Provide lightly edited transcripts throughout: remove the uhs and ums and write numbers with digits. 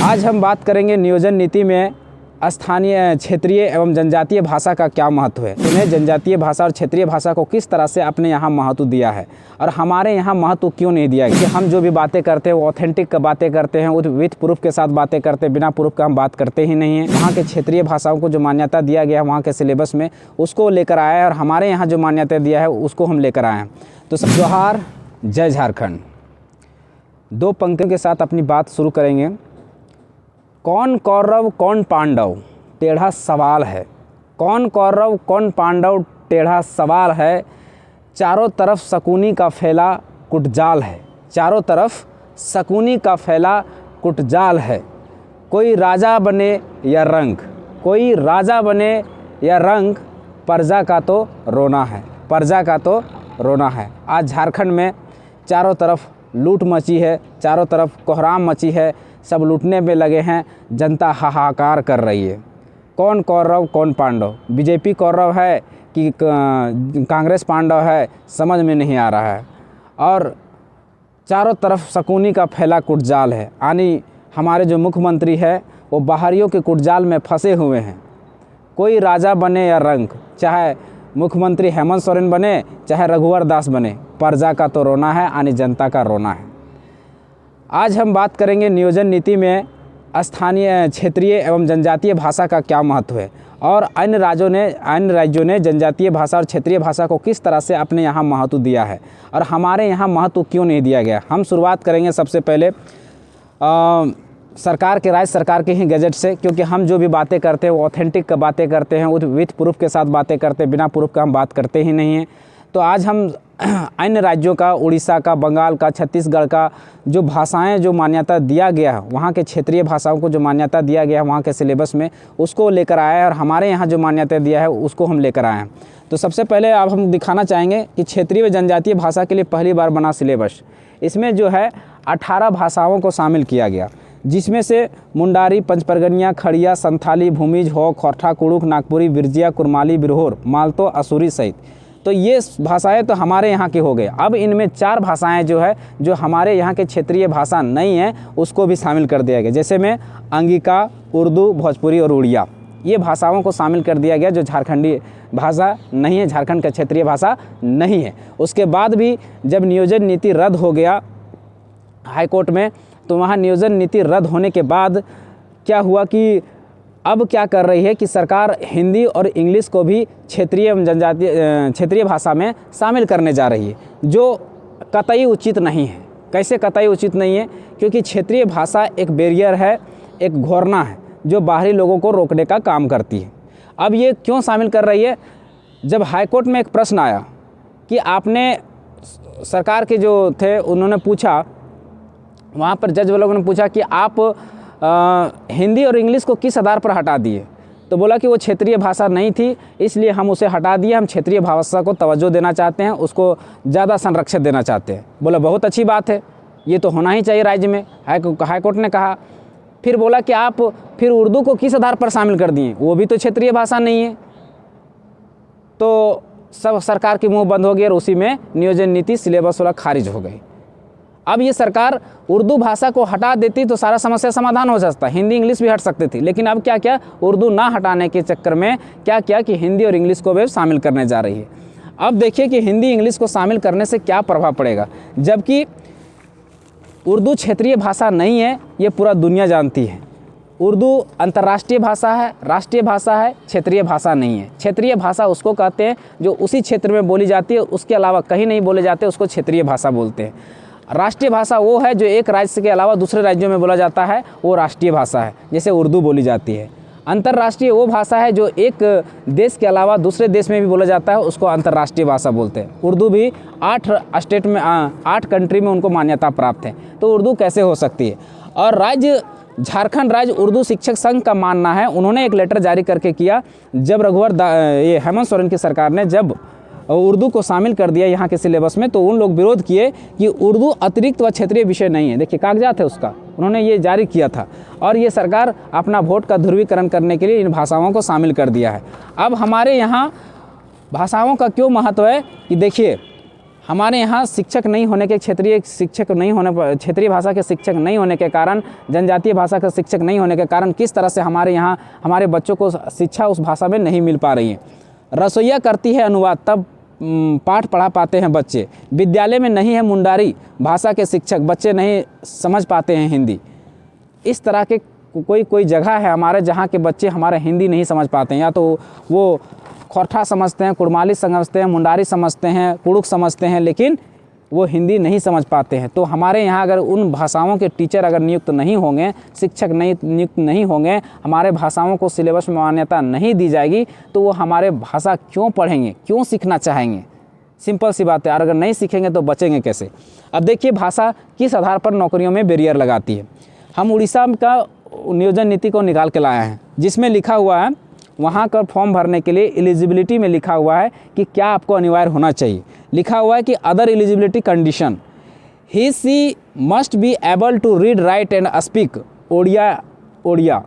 आज हम बात करेंगे नियोजन नीति में स्थानीय, क्षेत्रीय एवं जनजातीय भाषा का क्या महत्व है। इन्हें जनजातीय भाषा और क्षेत्रीय भाषा को किस तरह से अपने यहाँ महत्व दिया है और हमारे यहाँ महत्व क्यों नहीं दिया कि हम जो भी बातें करते हैं वो ऑथेंटिक बातें करते हैं, विथ प्रूफ के साथ बातें करते हैं, बिना प्रूफ का हम बात करते ही नहीं हैं। वहाँ के क्षेत्रीय भाषाओं को जो मान्यता दिया गया है वहाँ के सिलेबस में, उसको लेकर आया है और हमारे यहाँ जो मान्यता दिया है उसको हम लेकर आए हैं। तो जोहार, जय झारखंड। दो पंक्तियों के साथ अपनी बात शुरू करेंगे। कौन कौरव कौन पांडव टेढ़ा सवाल है, कौन कौरव कौन पांडव टेढ़ा सवाल है। चारों तरफ शकुनी का फैला कुटजाल है, चारों तरफ शकुनी का फैला कुटजाल है। कोई राजा बने या रंक, कोई राजा बने या रंक, प्रजा का तो रोना है, प्रजा का तो रोना है। आज झारखंड में चारों तरफ लूट मची है, चारों तरफ कोहराम मची है, सब लूटने में लगे हैं, जनता हाहाकार कर रही है। कौन कौरव कौन पांडव, बीजेपी कौरव है कि कांग्रेस पांडव है, समझ में नहीं आ रहा है। और चारों तरफ शकुनी का फैला कुटजाल है, यानी हमारे जो मुख्यमंत्री है वो बाहरियों के कुटजाल में फंसे हुए हैं। कोई राजा बने या रंक, चाहे मुख्यमंत्री हेमंत सोरेन बने चाहे रघुवर दास बने, प्रजा का तो रोना है, यानी जनता का रोना है। आज हम बात करेंगे नियोजन नीति में स्थानीय, क्षेत्रीय एवं जनजातीय भाषा का क्या महत्व है और अन्य राज्यों ने जनजातीय भाषा और क्षेत्रीय भाषा को किस तरह से अपने यहाँ महत्व दिया है और हमारे यहाँ महत्व क्यों नहीं दिया गया। हम शुरुआत करेंगे सबसे पहले सरकार के, राज्य सरकार के ही गजट से, क्योंकि हम जो भी बातें करते हैं वो ऑथेंटिक बातें करते हैं, विथ प्रूफ के साथ बातें करते हैं, बिना प्रूफ का हम बात करते ही नहीं हैं। तो आज हम अन्य राज्यों का, उड़ीसा का, बंगाल का, छत्तीसगढ़ का जो भाषाएं जो मान्यता दिया गया है, वहाँ के क्षेत्रीय भाषाओं को जो मान्यता दिया गया है वहाँ के सिलेबस में, उसको लेकर आया है और हमारे यहाँ जो मान्यता दिया है उसको हम लेकर आए हैं। तो सबसे पहले अब हम दिखाना चाहेंगे कि क्षेत्रीय व जनजातीय भाषा के लिए पहली बार बना सिलेबस। इसमें जो है 18 भाषाओं को शामिल किया गया, जिसमें से मुंडारी, पंचपरगनिया, खड़िया, संथाली, भूमिज, हो, खोरठा, कुड़ुक, नागपुरी, बिरजिया, कुरमाली, बिरहोर, मालतो, असुरी सहित। तो ये भाषाएं तो हमारे यहाँ के हो गए। अब इनमें 4 भाषाएं जो है, जो हमारे यहाँ के क्षेत्रीय भाषा नहीं है, उसको भी शामिल कर दिया गया। जैसे में अंगिका, उर्दू, भोजपुरी और उड़िया, ये भाषाओं को शामिल कर दिया गया जो झारखंडी भाषा नहीं है, झारखंड का क्षेत्रीय भाषा नहीं है। उसके बाद भी जब नियोजन नीति रद्द हो गया हाईकोर्ट में, तो वहाँ नियोजन नीति रद्द होने के बाद क्या हुआ कि अब क्या कर रही है कि सरकार हिंदी और इंग्लिश को भी क्षेत्रीय एवं जनजातीय क्षेत्रीय भाषा में शामिल करने जा रही है, जो कतई उचित नहीं है। कैसे कतई उचित नहीं है? क्योंकि क्षेत्रीय भाषा एक बैरियर है, एक घोरना है जो बाहरी लोगों को रोकने का काम करती है। अब ये क्यों शामिल कर रही है? जब हाईकोर्ट में एक प्रश्न आया कि आपने, सरकार के जो थे उन्होंने पूछा, वहाँ पर जज लोगों ने पूछा कि आप हिंदी और इंग्लिश को किस आधार पर हटा दिए? तो बोला कि वो क्षेत्रीय भाषा नहीं थी, इसलिए हम उसे हटा दिए, हम क्षेत्रीय भाषा को तवज्जो देना चाहते हैं, उसको ज़्यादा संरक्षित देना चाहते हैं। बोला बहुत अच्छी बात है, ये तो होना ही चाहिए राज्य में, हाईकोर्ट ने कहा। फिर बोला कि आप फिर उर्दू को किस आधार पर शामिल कर दिए? वो भी तो क्षेत्रीय भाषा नहीं है। तो सब सरकार की मुँह बंद हो गई और उसी में नियोजन नीति सिलेबस वाला खारिज हो गई। अब ये सरकार उर्दू भाषा को हटा देती तो सारा समस्या समाधान हो जाता, हिंदी इंग्लिश भी हट सकती थी। लेकिन अब क्या किया, उर्दू ना हटाने के चक्कर में क्या किया कि हिंदी और इंग्लिश को भी शामिल करने जा रही है। अब देखिए कि हिंदी इंग्लिश को शामिल करने से क्या प्रभाव पड़ेगा, जबकि उर्दू क्षेत्रीय भाषा नहीं है, ये पूरा दुनिया जानती है। उर्दू अंतर्राष्ट्रीय भाषा है, राष्ट्रीय भाषा है, क्षेत्रीय भाषा नहीं है। क्षेत्रीय भाषा उसको कहते हैं जो उसी क्षेत्र में बोली जाती है, उसके अलावा कहीं नहीं बोले जाते, उसको क्षेत्रीय भाषा बोलते हैं। राष्ट्रीय भाषा वो है जो एक राज्य के अलावा दूसरे राज्यों में बोला जाता है, वो राष्ट्रीय भाषा है, जैसे उर्दू बोली जाती है। अंतर्राष्ट्रीय वो भाषा है जो एक देश के अलावा दूसरे देश में भी बोला जाता है, उसको अंतर्राष्ट्रीय भाषा बोलते हैं। उर्दू भी 8 स्टेट में 8 कंट्री में उनको मान्यता प्राप्त है, तो उर्दू कैसे हो सकती है? और राज्य झारखंड राज्य उर्दू शिक्षक संघ का मानना है, उन्होंने एक लेटर जारी करके किया, जब ये हेमंत सोरेन की सरकार ने जब उर्दू को शामिल कर दिया यहाँ के सिलेबस में, तो उन लोग विरोध किए कि उर्दू अतिरिक्त व क्षेत्रीय विषय नहीं है। देखिए कागजात है उसका, उन्होंने ये जारी किया था और ये सरकार अपना वोट का ध्रुवीकरण करने के लिए इन भाषाओं को शामिल कर दिया है। अब हमारे यहाँ भाषाओं का क्यों महत्व है कि देखिए, हमारे यहाँ शिक्षक नहीं होने के क्षेत्रीय भाषा के शिक्षक नहीं होने के कारण, जनजातीय भाषा के शिक्षक नहीं होने के कारण किस तरह से हमारे यहाँ हमारे बच्चों को शिक्षा उस भाषा में नहीं मिल पा रही है। रसोइया करती है अनुवाद, तब पाठ पढ़ा पाते हैं बच्चे। विद्यालय में नहीं है मुंडारी भाषा के शिक्षक, बच्चे नहीं समझ पाते हैं हिंदी। इस तरह के कोई जगह है हमारे जहाँ के बच्चे हमारा हिंदी नहीं समझ पाते हैं, या तो वो खोरठा समझते हैं, कुड़माली समझते हैं, मुंडारी समझते हैं, कुड़ुक समझते हैं, लेकिन वो हिंदी नहीं समझ पाते हैं। तो हमारे यहाँ अगर उन भाषाओं के टीचर अगर नियुक्त नहीं होंगे, शिक्षक नियुक्त नहीं होंगे, हमारे भाषाओं को सिलेबस में मान्यता नहीं दी जाएगी, तो वो हमारे भाषा क्यों पढ़ेंगे, क्यों सीखना चाहेंगे? सिंपल सी बात है। और अगर नहीं सीखेंगे तो बचेंगे कैसे? अब देखिए, भाषा किस आधार पर नौकरियों में बैरियर लगाती है। हम उड़ीसा का नियोजन नीति को निकाल के लाए हैं, जिसमें लिखा हुआ है, वहाँ का फॉर्म भरने के लिए एलिजिबिलिटी में लिखा हुआ है कि क्या आपको अनिवार्य होना चाहिए। लिखा हुआ है कि other eligibility condition, he she must be able to read write and speak Odia.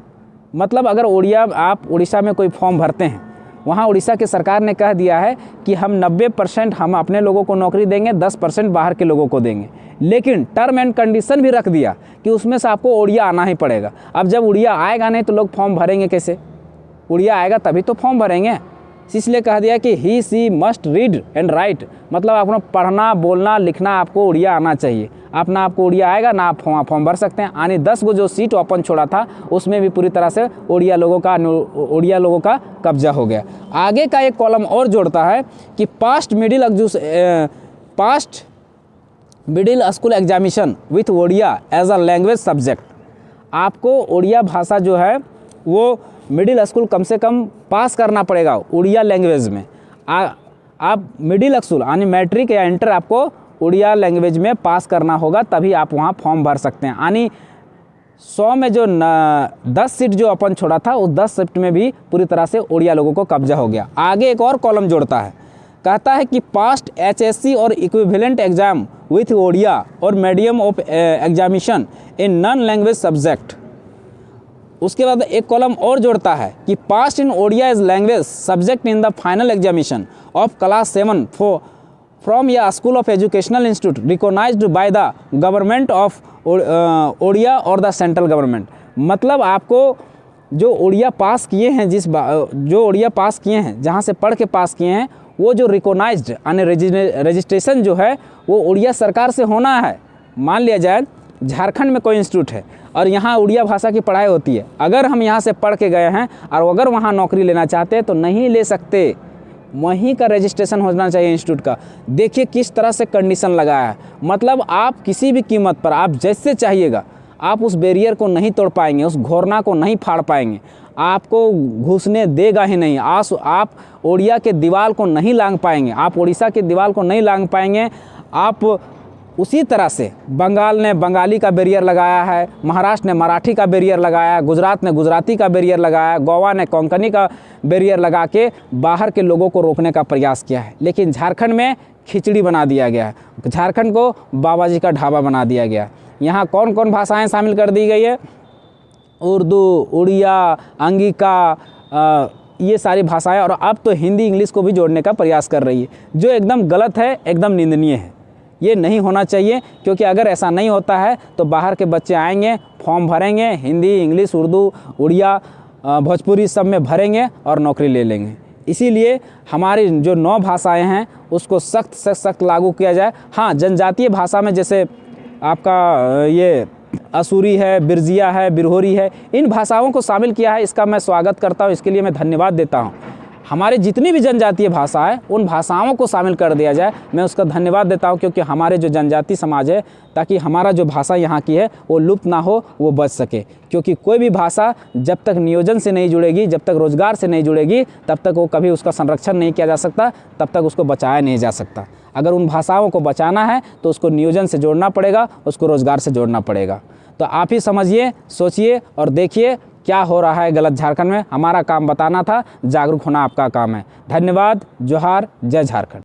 मतलब अगर ओडिया, आप उड़ीसा में कोई फॉर्म भरते हैं, वहाँ उड़ीसा की सरकार ने कह दिया है कि हम 90% हम अपने लोगों को नौकरी देंगे, 10% बाहर के लोगों को देंगे। लेकिन टर्म एंड कंडीशन भी रख दिया कि उसमें से आपको उड़िया आना ही पड़ेगा। अब जब उड़िया आएगा नहीं तो लोग फॉर्म भरेंगे कैसे? उड़िया आएगा तभी तो फॉर्म भरेंगे। इसलिए कह दिया कि ही she must read and right, मतलब आपको पढ़ना, बोलना, लिखना आपको उड़िया आना चाहिए। आप ना आपको उड़िया आएगा ना आप फॉर्म भर सकते हैं। यानी 10 गो जो सीट ओपन छोड़ा था उसमें भी पूरी तरह से उड़िया लोगों का कब्जा हो गया। आगे का एक कॉलम और जोड़ता है कि passed middle school examination with Odia as a language subject. आपको उड़िया भाषा जो है वो मिडिल स्कूल कम से कम पास करना पड़ेगा उड़िया लैंग्वेज में। आप मिडिल स्कूल यानी मैट्रिक या इंटर आपको उड़िया लैंग्वेज में पास करना होगा, तभी आप वहाँ फॉर्म भर सकते हैं। यानी 100 में जो 10 सीट जो अपन छोड़ा था, उस 10 सीट में भी पूरी तरह से उड़िया लोगों को कब्जा हो गया। आगे एक और कॉलम जोड़ता है, कहता है कि पास्ट HSC और इक्विवेलेंट एग्जाम विथ ओडिया और medium of examination in non language subject. उसके बाद एक कॉलम और जोड़ता है कि passed in Odia as language subject in the final examination of class 7 from या school of educational institute recognised by the government of Odia और द सेंट्रल गवर्नमेंट। मतलब आपको जो ओडिया पास किए हैं, जो ओडिया पास किए हैं, जहाँ से पढ़ के पास किए हैं, वो जो रिकॉग्नाइज्ड यानी रजिस्ट्रेशन जो है वो उड़िया सरकार से होना है। मान लिया जाए झारखंड में कोई इंस्टीट्यूट है और यहाँ उड़िया भाषा की पढ़ाई होती है, अगर हम यहाँ से पढ़ के गए हैं और अगर वहाँ नौकरी लेना चाहते हैं तो नहीं ले सकते, वहीं का रजिस्ट्रेशन होना चाहिए इंस्टीट्यूट का। देखिए किस तरह से कंडीशन लगाया है। मतलब आप किसी भी कीमत पर, आप जैसे चाहिएगा, आप उस बैरियर को नहीं तोड़ पाएंगे, उस घोरना को नहीं फाड़ पाएंगे, आपको घुसने देगा ही नहीं। आप ओडिया के दीवार को नहीं लांघ पाएंगे, आप उड़ीसा के दीवार को नहीं लांघ पाएंगे। आप उसी तरह से बंगाल ने बंगाली का बैरियर लगाया है, महाराष्ट्र ने मराठी का बैरियर लगाया, गुजरात ने गुजराती का बैरियर लगाया, गोवा ने कोंकणी का बैरियर लगा के बाहर के लोगों को रोकने का प्रयास किया है। लेकिन झारखंड में खिचड़ी बना दिया गया है, झारखंड को बाबा जी का ढाबा बना दिया गया। यहाँ कौन कौन भाषाएं शामिल कर दी गई है? उर्दू, उड़िया, अंगिका, ये सारी भाषाएं, और अब तो हिंदी इंग्लिश को भी जोड़ने का प्रयास कर रही है, जो एकदम गलत है, एकदम निंदनीय है। ये नहीं होना चाहिए, क्योंकि अगर ऐसा नहीं होता है तो बाहर के बच्चे आएंगे, फॉर्म भरेंगे, हिंदी, इंग्लिश, उर्दू, उड़िया, भोजपुरी सब में भरेंगे और नौकरी ले लेंगे। इसीलिए हमारी जो 9 भाषाएं हैं उसको सख्त लागू किया जाए। हाँ, जनजातीय भाषा में जैसे आपका ये असूरी है, बिरजिया है, बिरहोरी है, इन भाषाओं को शामिल किया है, इसका मैं स्वागत करता हूँ, इसके लिए मैं धन्यवाद देता हूँ। हमारे जितनी भी जनजातीय भाषा है उन भाषाओं को शामिल कर दिया जाए, मैं उसका धन्यवाद देता हूँ, क्योंकि हमारे जो जनजाति समाज है, ताकि हमारा जो भाषा यहाँ की है वो लुप्त ना हो, वो बच सके। क्योंकि कोई भी भाषा जब तक नियोजन से नहीं जुड़ेगी, जब तक रोजगार से नहीं जुड़ेगी, तब तक वो कभी उसका संरक्षण नहीं किया जा सकता, तब तक उसको बचाया नहीं जा सकता। अगर उन भाषाओं को बचाना है तो उसको नियोजन से जोड़ना पड़ेगा, उसको रोजगार से जोड़ना पड़ेगा। तो आप ही समझिए, सोचिए और देखिए क्या हो रहा है गलत झारखंड में। हमारा काम बताना था, जागरूक होना आपका काम है। धन्यवाद, जोहार, जय झारखंड।